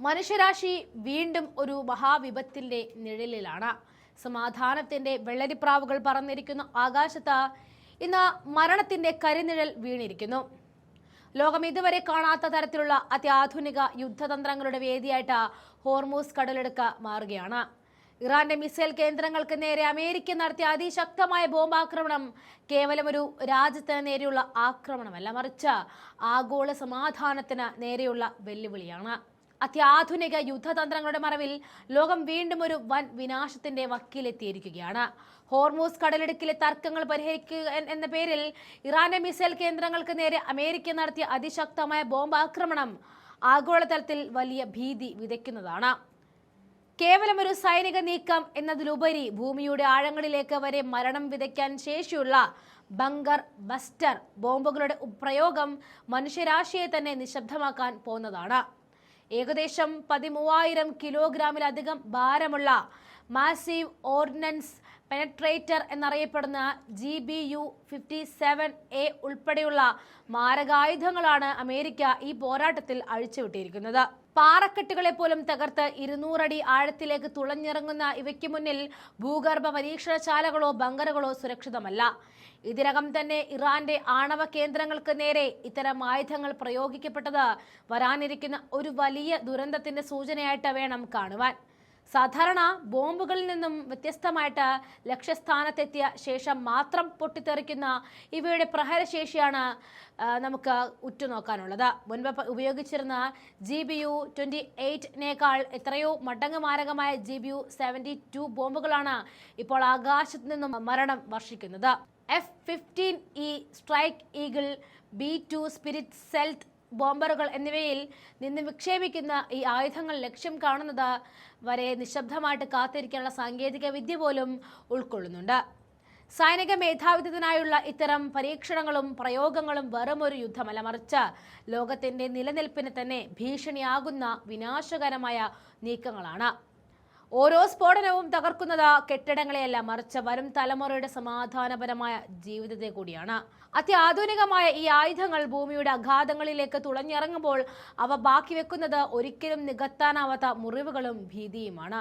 മനുഷ്യരാശി വീണ്ടും ഒരു മഹാവിപത്തിന്റെ നിഴലിലാണ്. സമാധാനത്തിന്റെ വെള്ളരിപ്രാവുകൾ പറന്നിരിക്കുന്ന ആകാശത്ത് ഇന്ന് മരണത്തിന്റെ കരിനിഴൽ വീണിരിക്കുന്നു. ലോകം ഇതുവരെ കാണാത്ത തരത്തിലുള്ള അത്യാധുനിക യുദ്ധതന്ത്രങ്ങളുടെ വേദിയായിട്ട് ഹോർമൂസ് കടലെടുക്ക് മാറുകയാണ്. ഇറാന്റെ മിസൈൽ കേന്ദ്രങ്ങൾക്ക് നേരെ അമേരിക്ക നടത്തിയ അതിശക്തമായ ബോംബാക്രമണം കേവലം ഒരു രാജ്യത്തിന് നേരെയുള്ള ആക്രമണമല്ല, മറിച്ച് ആഗോള സമാധാനത്തിന് നേരെയുള്ള വെല്ലുവിളിയാണ്. അത്യാധുനിക യുദ്ധതന്ത്രങ്ങളുടെ മറവിൽ ലോകം വീണ്ടും ഒരു വൻ വിനാശത്തിന്റെ വക്കിലെത്തിയിരിക്കുകയാണ്. ഹോർമൂസ് കടലിടുക്കിലെ തർക്കങ്ങൾ പരിഹരിക്കുക എന്ന പേരിൽ ഇറാന്റെ മിസൈൽ കേന്ദ്രങ്ങൾക്ക് നേരെ അമേരിക്ക നടത്തിയ അതിശക്തമായ ബോംബാക്രമണം ആഗോളതലത്തിൽ വലിയ ഭീതി വിതയ്ക്കുന്നതാണ്. കേവലം ഒരു സൈനിക നീക്കം എന്നതിലുപരി ഭൂമിയുടെ ആഴങ്ങളിലേക്ക് വരെ മരണം വിതയ്ക്കാൻ ശേഷിയുള്ള ബങ്കർ ബസ്റ്റർ ബോംബുകളുടെ പ്രയോഗം മനുഷ്യരാശിയെ തന്നെ നിശബ്ദമാക്കാൻ പോകുന്നതാണ്. ഏകദേശം 13,000 കിലോഗ്രാമിലധികം ഭാരമുള്ള മാസീവ് ഓർഡിനൻസ് പെനട്രേറ്റർ എന്നറിയപ്പെടുന്ന GBU-57A ഉൾപ്പെടെയുള്ള മാരകായുധങ്ങളാണ് അമേരിക്ക ഈ പോരാട്ടത്തിൽ അഴിച്ചുവിട്ടിരിക്കുന്നത്. പാറക്കെട്ടുകളെ പോലും തകർത്ത് 200 അടി ആഴത്തിലേക്ക് തുളഞ്ഞിറങ്ങുന്ന ഇവയ്ക്ക് മുന്നിൽ ഭൂഗർഭ പരീക്ഷണശാലകളോ ബങ്കറുകളോ സുരക്ഷിതമല്ല. ഇതിനകം തന്നെ ഇറാന്റെ ആണവ കേന്ദ്രങ്ങൾക്ക് നേരെ ഇത്തരം ആയുധങ്ങൾ പ്രയോഗിക്കപ്പെട്ടത് വരാനിരിക്കുന്ന ഒരു വലിയ ദുരന്തത്തിന്റെ സൂചനയായിട്ട് വേണം കാണുവാൻ. സാധാരണ ബോംബുകളിൽ നിന്നും വ്യത്യസ്തമായിട്ട് ലക്ഷ്യസ്ഥാനത്തെത്തിയ ശേഷം മാത്രം പൊട്ടിത്തെറിക്കുന്ന ഇവയുടെ പ്രഹരശേഷിയാണ് നമുക്ക് ഉറ്റുനോക്കാനുള്ളത്. മുൻപ് ഉപയോഗിച്ചിരുന്ന GBU-28നേക്കാൾ എത്രയോ മടങ്ങ് മാരകമായ GBU-72 ബോംബുകളാണ് ഇപ്പോൾ ആകാശത്ത് നിന്നും മരണം വർഷിക്കുന്നത്. F-15E strike eagle, B-2 spirit stealth ബോംബറുകൾ എന്നിവയിൽ നിന്ന് വിക്ഷേപിക്കുന്ന ഈ ആയുധങ്ങൾ ലക്ഷ്യം കാണുന്നത് വരെ നിശബ്ദമായിട്ട് കാത്തിരിക്കാനുള്ള സാങ്കേതിക വിദ്യ പോലും ഉൾക്കൊള്ളുന്നുണ്ട്. സൈനിക മേധാവിത്വത്തിനായുള്ള ഇത്തരം പരീക്ഷണങ്ങളും പ്രയോഗങ്ങളും വെറും ഒരു യുദ്ധമല്ല, മറിച്ച് ലോകത്തിന്റെ നിലനിൽപ്പിന് തന്നെ ഭീഷണിയാകുന്ന വിനാശകരമായ നീക്കങ്ങളാണ്. ഓരോ സ്ഫോടനവും തകർക്കുന്നത് കെട്ടിടങ്ങളെയല്ല, മറിച്ച് വരും തലമുറയുടെ സമാധാനപരമായ ജീവിതത്തെ കൂടിയാണ്. അത്യാധുനികമായ ഈ ആയുധങ്ങൾ ഭൂമിയുടെ അഗാധങ്ങളിലേക്ക് തുളഞ്ഞിറങ്ങുമ്പോൾ അവ ബാക്കി വെക്കുന്നത് ഒരിക്കലും നികത്താനാവാത്ത മുറിവുകളും ഭീതിയുമാണ്.